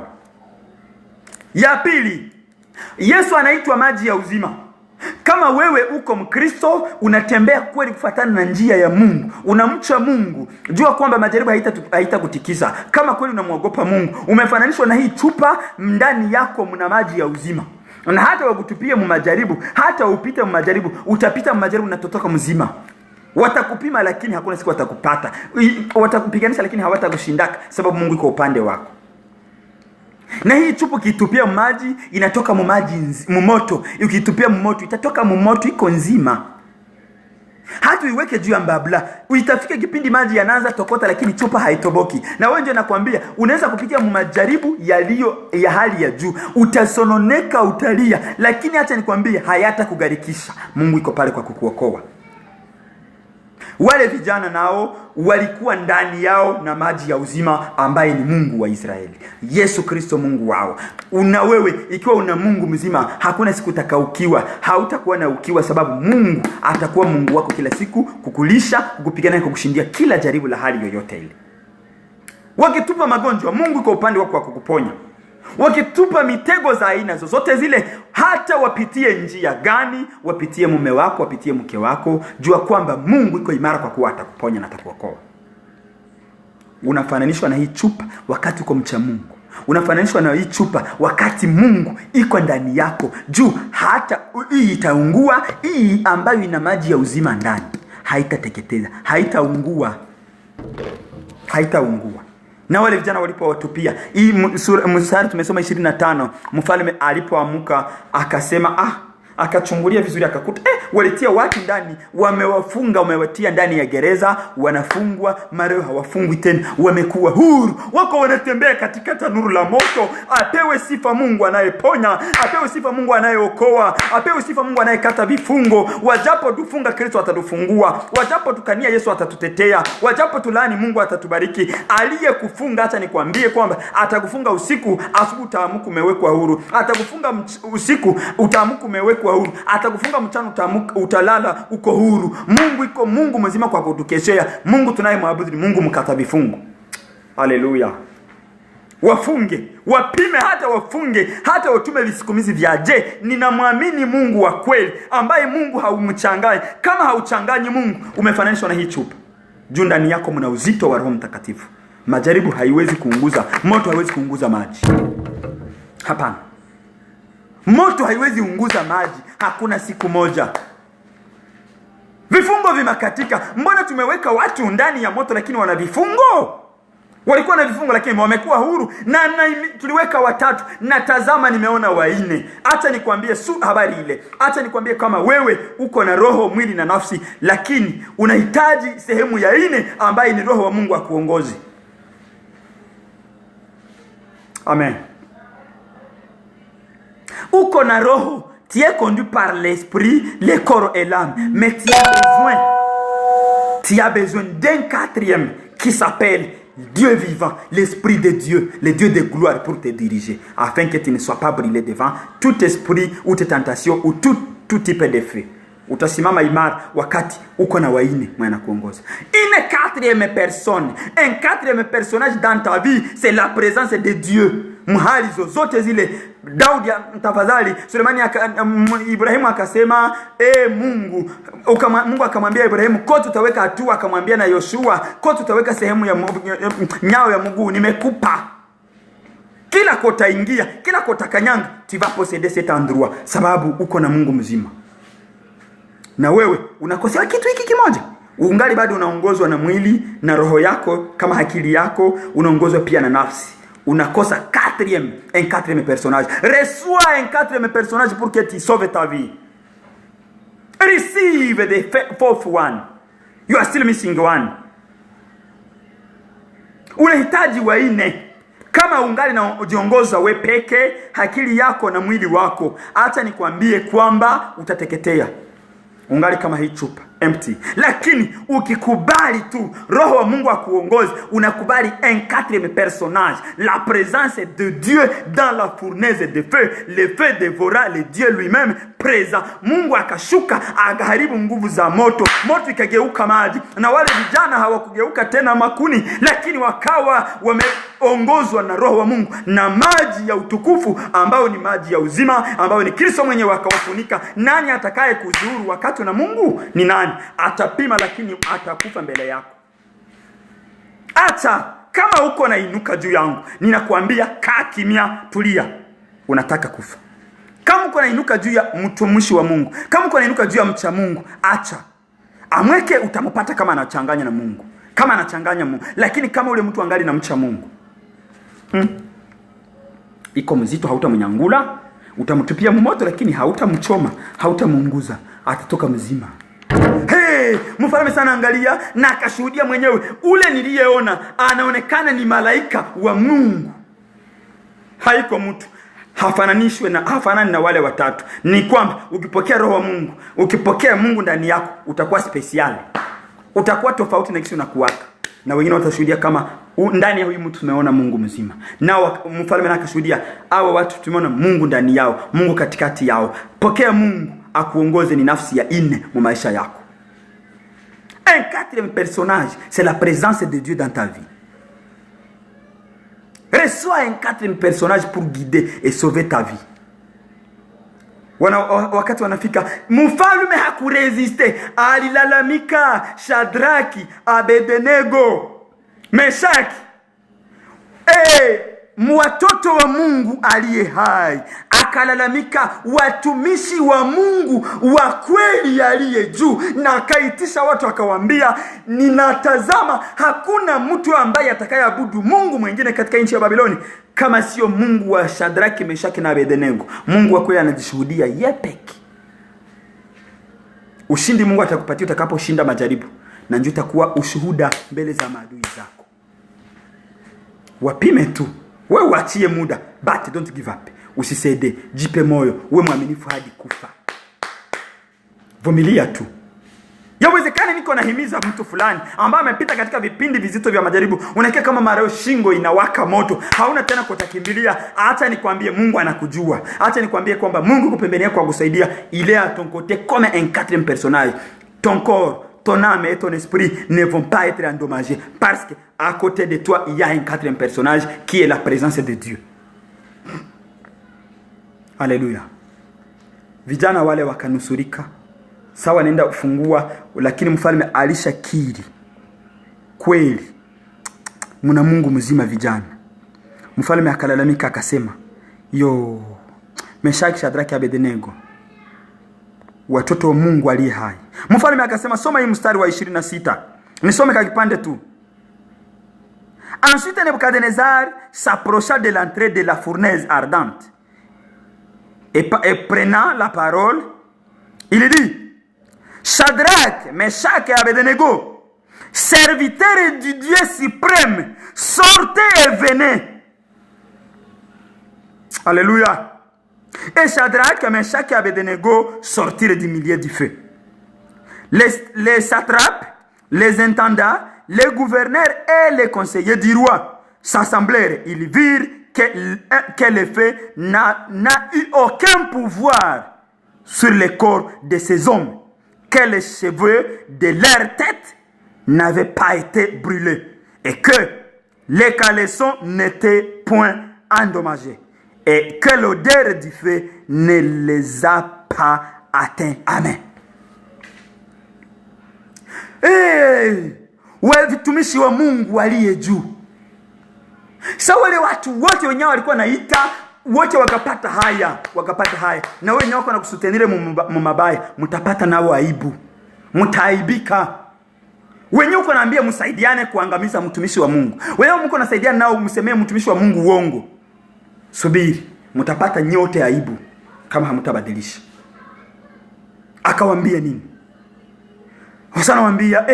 Ya pili, Yesu anaitwa maji ya uzima. Kama wewe uko Mkristo, unatembea kweli kufuatana na njia ya Mungu, unamcha Mungu, jua kwamba majaribu haitakutikisa. Kama kweli unamwogopa Mungu, umefananishwa na hii chupa, ndani yako mna maji ya uzima. Na hata wakutupie majaribu, hata upite majaribu, utapita majaribu na totoka mzima. Watakupima lakini hakuna siku watakupata. Watakupiganisha lakini hawatakushindaka, sababu Mungu iko upande wako. Na hii chupa kitupia maji inatoka moto. Ukitupia moto itatoka moto iko nzima. Hata uiweke juu ya mbabla, uitafika kipindi maji yanaanza tokota lakini chupa haitoboki. Na wewe ndio nakwambia, unaweza kupitia majaribu yaliyo ya hali ya juu, utasononeka, utalia, lakini acha nikwambie hayata kugarikisha. Mungu iko pale kwa kukuokoa. Wale vijana nao walikuwa ndani yao na maji ya uzima ambaye ni Mungu wa Israeli, Yesu Kristo Mungu wao. Una wewe, ikiwa una Mungu mzima, hakuna siku utakaukiwa, hautakuwa na ukiwa, sababu Mungu atakuwa Mungu wako kila siku, kukulisha, kukupigania, kukushindia kila jaribu la hali yoyote ile. Wakitupa magonjwa, Mungu kwa upande wako wa kukuponya. Wakitupa mitego za aina zozote zile, hata wapitie njia gani, wapitie mume wako, wapitie mke wako, jua kwamba Mungu iko imara kwa kuwa atakuponya na atakuokoa. Unafananishwa na hii chupa wakati uko mcha Mungu. Unafananishwa na hii chupa wakati Mungu iko ndani yako. Juu hata hii itaungua, hii ambayo ina maji ya uzima ndani haitateketeza, haitaungua. Na wale vijana walipowatupia, hii mstari tumesoma 25, mfalme alipoamuka akasema akachungulia vizuri akakuta walitia watu ndani, wamewafunga, wamewatia ndani ya gereza, wanafungwa, mara hawafungwi tena, wamekuwa huru, wako wanatembea katika tanuru la moto. Apewe sifa Mungu anayeponya, apewe sifa Mungu anayeokoa, apewe sifa Mungu anayekata vifungo. Wajapo tufunga, Kristo atatufungua. Wajapo tukania, Yesu atatutetea. Wajapo tulani, Mungu atatubariki. Aliyekufunga, acha nikwambie kwamba atakufunga usiku, asubuhi utaamka umewekwa huru. Atakufunga usiku, utaamka umewekwa huru. Atakufunga mchana, utalala uko huru. Mungu iko Mungu mzima kwa kutukeshea. Mungu tunayemwabudu ni Mungu mkata vifungo. Haleluya. wafunge, wapime, hata wafunge, hata watume visikumizi vya je, ninamwamini Mungu wa kweli ambaye Mungu haumchanganyi. Kama hauchanganyi Mungu, umefananishwa na hii chupa. Juu ndani yako mna uzito wa Roho Mtakatifu. Majaribu haiwezi kuunguza, moto haiwezi kuunguza maji. Hapana. Moto haiwezi unguza maji, hakuna siku moja. Vifungo vimakatika. Mbona tumeweka watu ndani ya moto lakini wana vifungo? Walikuwa na vifungo lakini wamekuwa huru. Na tuliweka 3 na tazama nimeona 4. Acha nikwambie habari ile. Acha nikwambie kama wewe uko na roho, mwili na nafsi, lakini unahitaji sehemu ya 4 ambaye ni Roho wa Mungu akuongoze. Amen. Uko na roho, tu es conduit par l'esprit, le corps et l'âme, mais tu as besoin d'un 4e qui s'appelle Dieu vivant, l'esprit de Dieu, le Dieu de gloire pour te diriger, afin que tu ne sois pas brûlé devant tout esprit ou toute tentation ou tout type de feu. Utasimama imara wakati uko na 4 mwana kuongoza. Une 4e personne, un 4e personnage dans ta vie, c'est la présence de Dieu. Mahali zozote zile, Daudi tafadhali, Sulemani Ibrahimu akasema Mungu akamwambia Ibrahimu, kote utaweka hatua, akamwambia na Yoshua, kote utaweka sehemu ya nyao ya mguu nimekupa. Kila kota ingia, kila kota kanyanga, tu vas posséder cet endroit, sababu uko na Mungu mzima. Na wewe unakosea kitu hiki kimoja, ungali bado unaongozwa na mwili na roho yako, kama akili yako unaongozwa pia na nafsi. Unakosa un quatrième personnage. Reçois un 4e personnage pour que tu sauves ta vie. Receive the 4th one. You are still missing one. Unahitaji 4. Kama ungali na ujiongoza we peke, akili yako na mwili wako, acha nikwambie kwamba utateketea. Ungali kama hii chupa, empty. Lakini ukikubali tu Roho wa Mungu akuongoze, unakubali un 4e personnage, la présence de Dieu dans la fournaise de feu, le feu dévora le Dieu lui-même présent. Mungu akashuka akaharibu nguvu za moto, moto ikageuka maji, na wale vijana hawakugeuka tena makuni, lakini wakawa wameongozwa na Roho wa Mungu na maji ya utukufu ambao ni maji ya uzima, ambao ni Kristo mwenyewe akawafunika. Nani atakaye kuzuru wakati na Mungu? Ni nani? Atapima lakini atakufa mbele yako. Acha kama uko na inuka juu yangu, ninakuambia kaa kimya, tulia. Unataka kufa. Kama uko na inuka juu ya mtumishi wa Mungu, kama uko na inuka juu ya mcha Mungu, acha. Amweke, utampata kama anachanganya na Mungu. Kama anachanganya Mungu, lakini kama ule mtu angali na mcha Mungu, iko mzito, hautamnyangula, utamtupia moto lakini hautamchoma, hautamunguza, atatoka mzima. Mfalme sana angalia na akashuhudia mwenyewe, ule niliyeona anaonekana ni malaika wa Mungu. Haiko mtu, hafanani na wale 3. Ni kwamba ukipokea Roho wa Mungu, ukipokea Mungu ndani yako, utakuwa special. Utakuwa tofauti na kisi unakuwaka. Na wengine watashuhudia kama ndani ya huyu mtu tumeona Mungu mzima. Na mfalme akashuhudia, hao watu tumeona Mungu ndani yao, Mungu katikati yao. Pokea Mungu akuongoze, ni nafsi ya 4 mu maisha yako. Un 4e personnage, c'est la présence de Dieu dans ta vie. Reçois un 4e personnage pour guider et sauver ta vie. Wakati wanafika, mfalme hakuresiste, alilalamika. Shadraki, Abednego, Meshaki, watoto wa Mungu aliye hai, akalalamika watumishi wa Mungu wa kweli aliye juu, na akaitisha watu akawaambia, ninatazama hakuna mtu ambaye atakayeabudu Mungu mwingine katika nchi ya Babiloni kama sio Mungu wa Shadraki, Meshaki na Abednego. Mungu wa kweli anajishuhudia yeye peke. Ushindi Mungu atakupatia utakaposhinda majaribu, na njoo utakuwa ushuhuda mbele za maadui zako. Wapime tu. Wewe uachie muda, but don't give up. Usisede, jipe moyo, wewe mwaminifu hadi kufa. Vumilia tu. Yawezekana niko nahimiza mtu fulani ambaye amepita katika vipindi vizito vya majaribu, unakia kama mareo shingo inawaka moto, hauna tena kutakimbilia. Acha nikwambie Mungu anakujua. Acha nikwambie kwamba Mungu yuko pembeni yako kukusaidia. Il est à ton côté comme un 4e personnage. Ton corps, ton âme et ton esprit ne vont pas être endommagés. Parce qu'à côté de toi, il y a un quatrième personnage qui est la présence de Dieu. Alléluia. Vijana wale wakanusurika. Sawa nenda kufungua, lakini mfalme alishakiri. Kweli muna Mungu mzima vijana. Mfalme akalalamika akasema, yo, Meshaki, Shadraki, Abednego, watoto wa Mungu aliye hai. Mfalme akasema, soma hii mstari wa 26. Nisome kwa kipande tu. Ensuite Nebuchadnezzar s'approcha de l'entrée de la fournaise ardente. Et prenant la parole, il dit, Shadrach, Meshach et Abednego, serviteurs du Dieu suprême, sortez et venez. Alléluia. Et Shadrach, Meshach et Abednego sortirent du milieu du feu. Les satrapes, les intendants, les gouverneurs et les conseillers du roi s'assemblèrent. Ils virent que le feu n'a eu aucun pouvoir sur le corps de ces hommes, que les cheveux de leur tête n'avaient pas été brûlés et que les caleçons n'étaient point endommagés et que l'odeur du feu ne les a pas atteints. Amen. Vitumishi wa Mungu aliye juu. Sawa, wale watu wote wenyewe walikuwa naita, wote wakapata haya. Na wewe nyoko na kusutenire mumabaya, mtapata nao aibu. Mtaaibika. Wenyewe uko naambia msaidiane kuangamiza mtumishi wa Mungu. Wewe mko nasaidiana nao msemee mtumishi wa Mungu uongo. Subiri, mtapata nyote aibu kama hamtabadilisha. Akawaambia nini? Hosana waambia,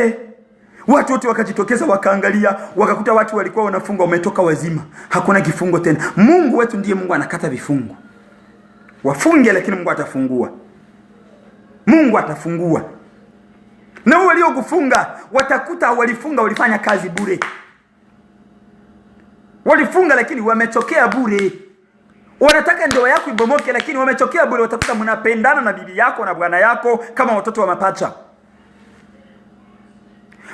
watu wote wakajitokeza wakaangalia, wakakuta watu walikuwa wanafunga wametoka wazima. Hakuna kifungo tena. Mungu wetu ndiye Mungu anakata vifungo. Wafunge lakini Mungu atafungua. Mungu atafungua. Na wale waliokufunga watakuta walifunga walifanya kazi bure. Walifunga lakini wametokea bure. Wanataka ndoa yako ibomoke lakini wametokea bure. Watakuta mnapendana na bibi yako na bwana yako kama watoto wa mapacha.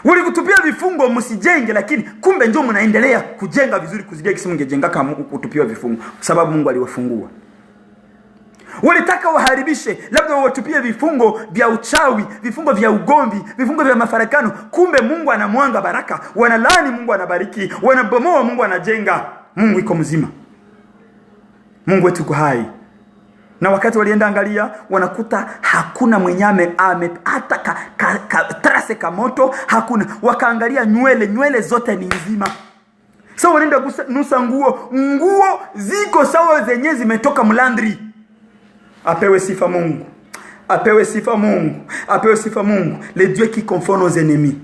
Walikutupia vifungo msijenge, lakini kumbe ndio mnaendelea kujenga vizuri kuzidia kisi mngejenga kama kutupiwa vifungo, sababu Mungu aliwafungua. Walitaka waharibishe, labda watupie vifungo vya uchawi, vifungo vya ugomvi, vifungo vya mafarakano. Kumbe Mungu anamwanga baraka. Wanalaani, Mungu anabariki. Wanabomoa, Mungu anajenga. Mungu iko mzima. Mungu wetu uko hai. Na wakati walienda angalia, wanakuta hakuna mwenyame hata trase kamoto, hakuna. Wakaangalia nywele zote ni nzima. Sawa, wanaenda kunusa nguo ziko sawa zenye zimetoka mlandri. Apewe sifa Mungu. Apewe sifa Mungu. Apewe sifa Mungu. Le Dieu qui confond nos ennemis.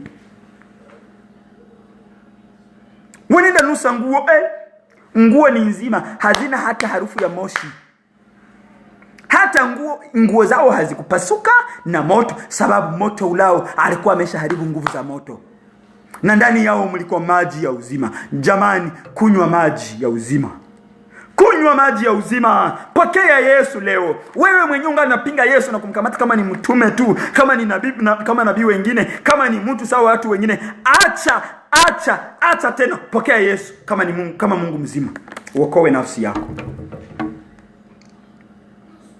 Wanaenda nusa nguo ni nzima, hazina hata harufu ya moshi. Hata nguo zao hazikupasuka na moto, sababu moto ulao alikuwa ameshaharibu nguvu za moto. Na ndani yao mlikuwa maji ya uzima. Jamani, kunywa maji ya uzima. Kunywa maji ya uzima. Pokea Yesu leo. Wewe mwenye unapinga Yesu na kumkamata kama ni mtume tu, kama ni nabii, kama nabii wengine, kama ni mtu sawa watu wengine, acha tena. Pokea Yesu kama ni Mungu, kama Mungu mzima. Uokoe nafsi yako.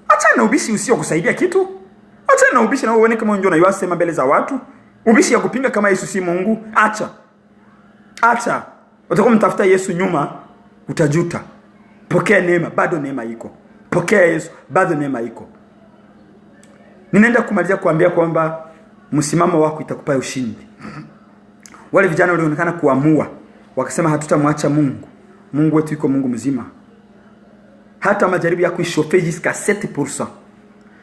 Acha na ubishi usio kusaidia kitu. Acha na ubishi na uone kama unjona unayosema mbele za watu. Ubishi ya kupinga kama Yesu si Mungu. Acha. Utakuwa mtafuta Yesu nyuma, utajuta. Pokea neema, bado neema iko. Pokea Yesu, bado neema iko. Ninaenda kumalizia kuambia kwamba msimamo wako itakupa ushindi. Wale vijana walionekana kuamua, wakasema hatutamwacha Mungu. Mungu wetu yuko Mungu mzima. Hata majaribu yako ishofe jusqu'à 7%.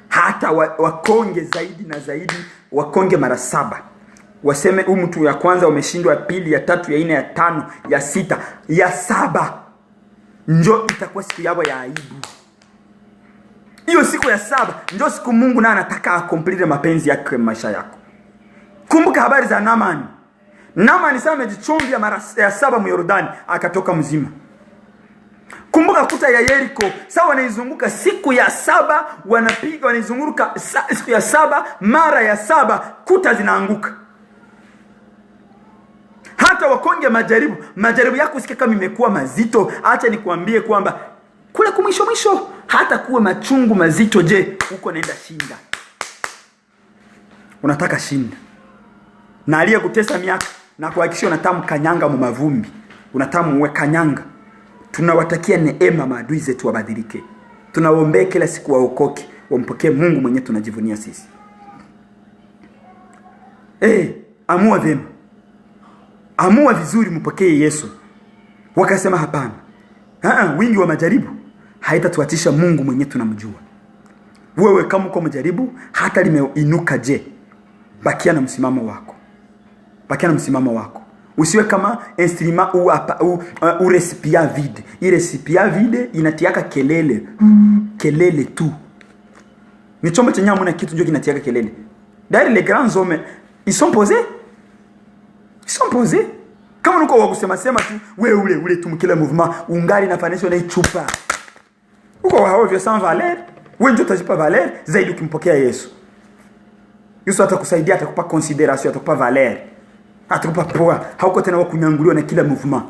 Hata wakonge zaidi na zaidi, wakonge mara 7. Waseme mtu ya kwanza umeshindwa, ya pili, ya tatu, ya 4, ya 5, ya 6, ya 7. Njoo itakuwa siku yao ya aibu. Hiyo siku ya 7 njoo siku Mungu na anataka akomplete mapenzi yake maisha yako. Kumbuka habari za Naamani. Naamani sasa amejichumbia mara ya 7 mu Yordani akatoka mzima. Kumbuka kuta ya Yeriko, sawa wanaizunguka siku ya 7, wanapiga wanaizunguka siku ya 7, mara ya 7 kuta zinaanguka. hata wakonge majaribu yako usikie kama imekuwa mazito, acha nikwambie kwamba kule kumwisho hata kuwe machungu mazito, je, uko naenda shinda. Unataka shinda. Na aliyekutesa miaka na kuhakikisha unatamu kanyanga mu mavumbi, unatamu uwe kanyanga. Tunawatakia neema maadui zetu wabadilike. Tunawaombea kila siku waokoke, wampokee Mungu mwenye tunajivunia sisi. Amua vyema. Amua vizuri, mpokee Yesu. Wakasema hapana. Wingi wa majaribu haitatuatisha Mungu mwenye tunamjua. Wewe kama uko majaribu hata limeinuka, je, bakia na msimamo wako. Bakia na msimamo wako. Usiwe kama instrument ou recipient vide. Il recipient vide inatiaka kelele. Kelele tu. Ni chombo chenye hamna kitu ndio kinatiaka kelele. D'ailleurs les grands hommes, ils sont posés. Kama nuko wakusema tu, wewe ule tu mkile mouvement ungali na fanisho na chupa. Uko wahovyo sans valeur. Wewe ndio utajipa valeur zaidi ukimpokea Yesu. Yesu atakusaidia, atakupa consideration, atakupa valeur. Atakupa poa. Hauko tena wakunyanguliwa na kila mouvement.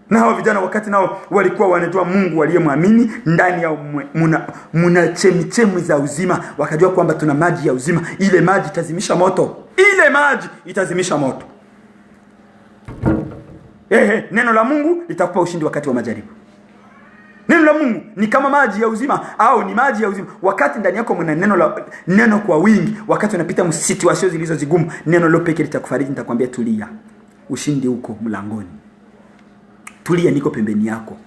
Na hao vijana wakati nao walikuwa wanajua Mungu waliyemwamini, ndani ya muna chemichemi za uzima, wakajua kwamba tuna maji ya uzima. Ile maji itazimisha moto. Neno la Mungu litakupa ushindi wakati wa majaribu. Neno la Mungu ni kama maji ya uzima, au ni maji ya uzima. Wakati ndani yako mna neno kwa wingi, wakati unapita msituation zilizo zigumu, neno lo pekee litakufariji. Nitakwambia tulia. Ushindi uko mlangoni. Tulia, niko pembeni yako.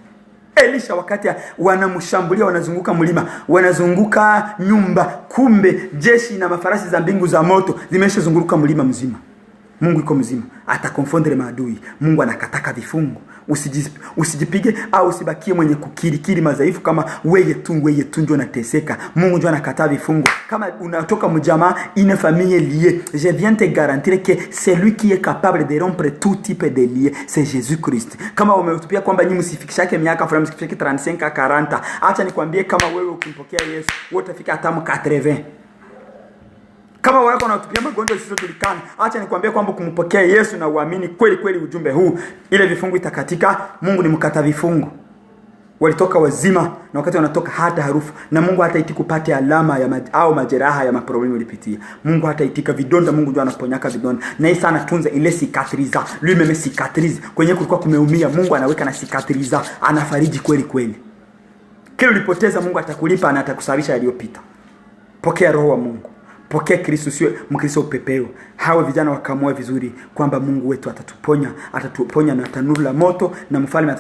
Elisha wakati wanamshambulia, wanazunguka mlima, wanazunguka nyumba, kumbe jeshi na mafarasi za mbingu za moto zimeshazunguka mlima mzima. Mungu iko mzima, atakonfondre maadui. Mungu anakataka vifungo. Usijipige au usibakie mwenye kukirikiri madhaifu kama wewe tu ndio unateseka. Mungu ndio anakataa vifungo. Kama unatoka mjamaa, une famille liée, je viens te garantir que celui qui est capable de rompre tout type de liens, c'est Jésus-Christ. Kama umetupia kwamba nyinyi msifikishake miaka fulani, msifikishake 35 40, acha nikwambie kama wewe ukimpokea Yesu, wewe utafika hata 80. Kama wako wanatupia magonjwa zisizojulikana, acha nikwambie kwamba kumpokea Yesu na uamini kweli ujumbe huu, ile vifungu itakatika. Mungu ni mkata vifungu. Walitoka wazima, na wakati wanatoka hata harufu. Na Mungu hataiti kupate alama ya au majeraha ya maproblemu ulipitia. Mungu hataitika vidonda. Mungu ndio anaponyaka vidonda. Na yeye sana tunza ile cicatriza. Lui meme cicatrice. Kwenye kulikuwa kumeumia, Mungu anaweka na cicatriza. Anafariji kweli. Kile ulipoteza Mungu atakulipa na atakusababisha yaliyopita. Pokea roho wa Mungu. Pokea Kristo, sio Mkristo upepeo. Hawa vijana wakamua vizuri kwamba Mungu wetu atatuponya na tanuru la moto, na mfalme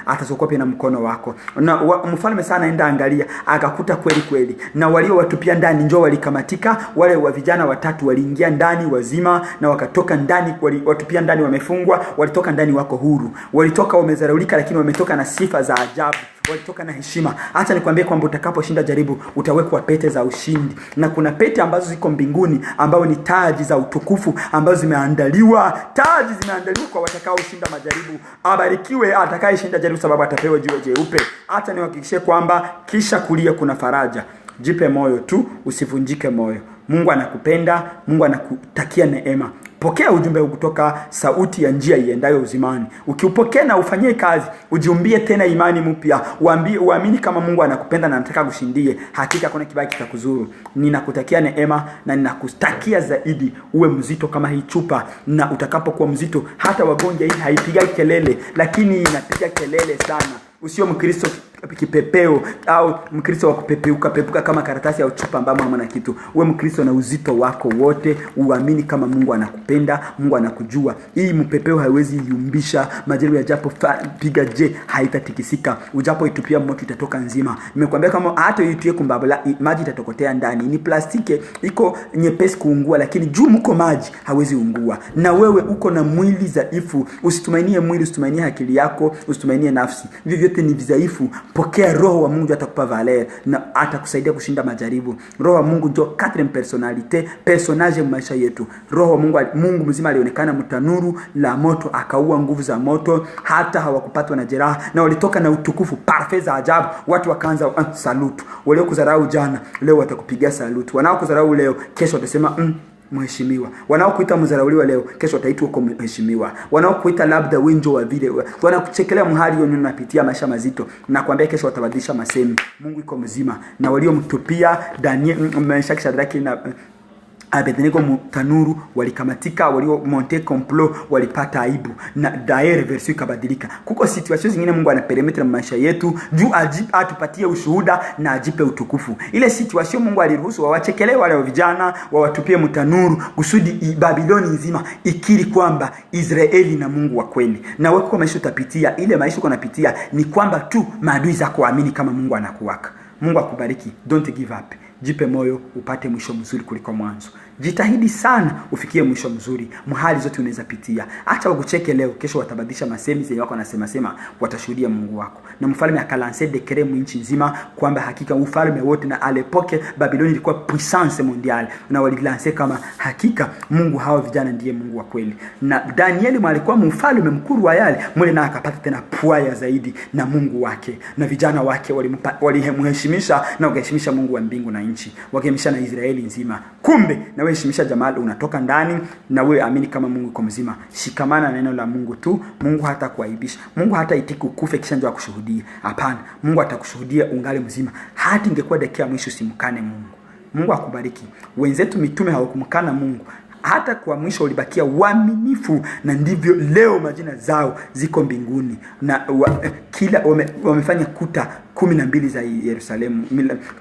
atasokope na mkono wako. Na mfalme sana enda angalia, akakuta kweli. Na walio watupia ndani njoo walikamatika. Wale wa vijana 3 waliingia ndani wazima, na wakatoka ndani watupia ndani wamefungwa. Walitoka ndani wako huru. Walitoka wamezaraulika, lakini wametoka na sifa za ajabu. Walitoka na heshima. Acha nikwambie kwamba utakaposhinda jaribu, utawekwa pete za ushindi. Na kuna pete ambazo ziko mbinguni, ambao ni taji za utukufu, ambazo zimeandaliwa. Taji zimeandaliwa kwa watakaoshinda majaribu. Abarikiwe atakayeshinda jaribu, sababu atapewa jiwe jeupe. Acha niwahakikishie kwamba kisha kulia kuna faraja. Jipe moyo tu, usivunjike moyo. Mungu anakupenda, Mungu anakutakia neema. Pokea ujumbe kutoka sauti ya njia iendayo uzimani. Ukiupokea na ufanyie kazi, ujiumbie tena imani mpya. Uamini kama Mungu anakupenda na anataka kushindie. Hakika kuna kibaki kitakuzuru. Ninakutakia neema na ninakutakia zaidi uwe mzito kama hii chupa, na utakapokuwa mzito hata wagonja hii haipiga kelele, lakini inapiga kelele sana. Usio Mkristo kipepeo au Mkristo wa kupepuka kama karatasi au chupa ambamo hamna kitu. Uwe Mkristo na uzito wako wote, uamini kama Mungu anakupenda, Mungu anakujua. Hii mpepeo haiwezi yumbisha, majaribu yajapo piga haitatikisika. Ujapo itupia moto itatoka nzima. Nimekuambia kama hata uitue kumbabala maji itatokotea ndani. Ni plastiki iko nyepesi kuungua, lakini juu mko maji hawezi ungua. Na wewe uko na mwili dhaifu, usitumainie mwili, usitumainie akili yako, usitumainie nafsi. Vyote ni dhaifu. Pokea roho wa Mungu, atakupa valeur na atakusaidia kushinda majaribu. Roho wa Mungu ndio 4 personage maisha yetu. Roho wa Mungu mzima alionekana mtanuru la moto, akaua nguvu za moto, hata hawakupatwa na jeraha, na walitoka na utukufu parfait za ajabu. Watu wakaanza salute. Wale kudharau jana leo watakupigia salute. Wanao kudharau leo kesho watasema mheshimiwa. Wanaokuita mzarauliwa leo, kesho wataitwa kwa mheshimiwa. Wanaokuita labda wenjo wa vile, wanakuchekelea mhali yenu unapitia maisha mazito, na kuambia kesho watabadilisha masemi. Mungu iko mzima. Na waliomtupia Daniel, Meshaki, Shadraki na Abednego mtanuru walikamatika, walio monte complot walipata aibu, na daire versi ikabadilika. Kuko situations zingine Mungu anaperimeter maisha yetu juu atupatie ushuhuda na ajipe utukufu. Ile situation Mungu aliruhusu wawachekelee wale vijana, wawatupie mtanuru kusudi Babiloni nzima ikiri kwamba Israeli na Mungu wa kweli. Na wewe kwa maisha utapitia, ile maisha uko unapitia ni kwamba tu maadui zako waamini kama Mungu anakuwaka. Mungu akubariki. Don't give up. Jipe moyo upate mwisho mzuri kuliko mwanzo. Jitahidi sana ufikie mwisho mzuri. Mahali zote unaweza pitia. Acha wakucheke leo, kesho watabadilisha masemi zenye wako nasema watashuhudia Mungu wako. Na mfalme akalanse decret nchi nzima kwamba hakika ufalme wote, na alepoke Babiloni ilikuwa puissance mondiale, na walilanse kama hakika Mungu hawa vijana ndiye Mungu wa kweli. Na Danieli alikuwa mfalme mkuu wa yale, mule na akapata tena puaya zaidi na Mungu wake, na vijana wake walimheshimisha na wakaheshimisha Mungu wa mbingu na nchi, wakaheshimisha na Israeli nzima. Kumbe na wewe heshimisha jamaa unatoka ndani, na wewe amini kama Mungu yuko mzima. Shikamana na neno la Mungu tu. Mungu hata kuaibisha. Mungu hata itiku kufe kisha ndio akushuhudia. Hapana, Mungu atakushuhudia ungali mzima. Hata ingekuwa dakika mwisho simkane Mungu. Mungu akubariki. Wenzetu mitume hawakumkana Mungu. Hata kwa mwisho ulibakia waaminifu, na ndivyo leo majina zao ziko mbinguni, na kila wamefanya kuta 12 za Yerusalemu,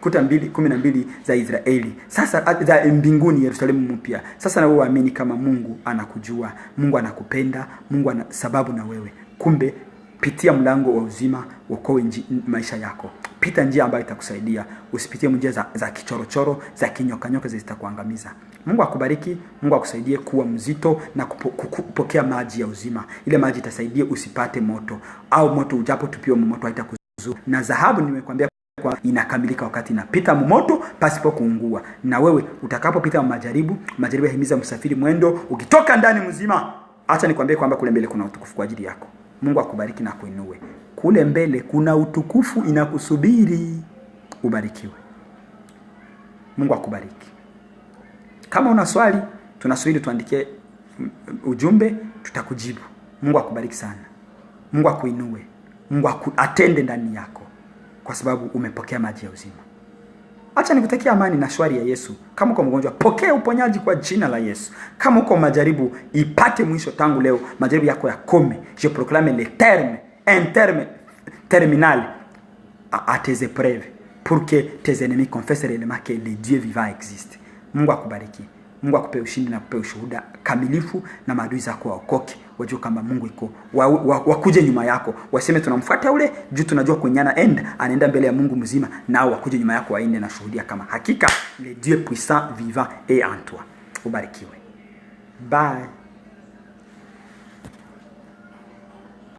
kuta 12 za Israeli, sasa za mbinguni Yerusalemu mpya. Sasa na wewe waamini kama Mungu anakujua, Mungu anakupenda, Mungu ana sababu na wewe. Kumbe pitia mlango wa uzima, uokoe maisha yako. Pita njia ambayo itakusaidia. Usipitie njia za kichorochoro, za kinyokanyoka zitakuangamiza. Mungu akubariki, Mungu akusaidie kuwa mzito na kupokea maji ya uzima. Ile maji itasaidia usipate moto, au moto ujapo tupio moto haitakuzu. Na dhahabu nimekwambia kwa inakamilika wakati inapita moto pasipo kuungua. Na wewe utakapopita majaribu yahimiza msafiri mwendo, ukitoka ndani mzima. Acha nikwambie kwamba kule mbele kuna utukufu kwa ajili yako. Mungu akubariki na kuinue. Kule mbele kuna utukufu inakusubiri. Ubarikiwe. Mungu akubariki. Kama una swali, tunasubiri tuandikie ujumbe, tutakujibu. Mungu akubariki sana. Mungu akuinue. Mungu atende ndani yako, kwa sababu umepokea maji ya uzima. Acha nikutakia amani na shwari ya Yesu. Kama uko mgonjwa, pokea uponyaji kwa jina la Yesu. Kama uko majaribu, ipate mwisho tangu leo. Majaribu yako yakome. Je proclame le terme, un terme terminal à tes épreuves, pour que tes ennemis confessent réellement que le Dieu vivant existe. Mungu akubariki. Mungu akupe ushindi na akupe ushuhuda kamilifu, na maadui zako waokoke. Wajue kama Mungu iko, wakuje nyuma yako. Waseme tunamfuata ule, juu tunajua kunyana anaenda mbele ya Mungu mzima, nao wakuje nyuma yako waende na shuhudia kama hakika le Dieu puissant vivant est en toi. Ubarikiwe. Bye.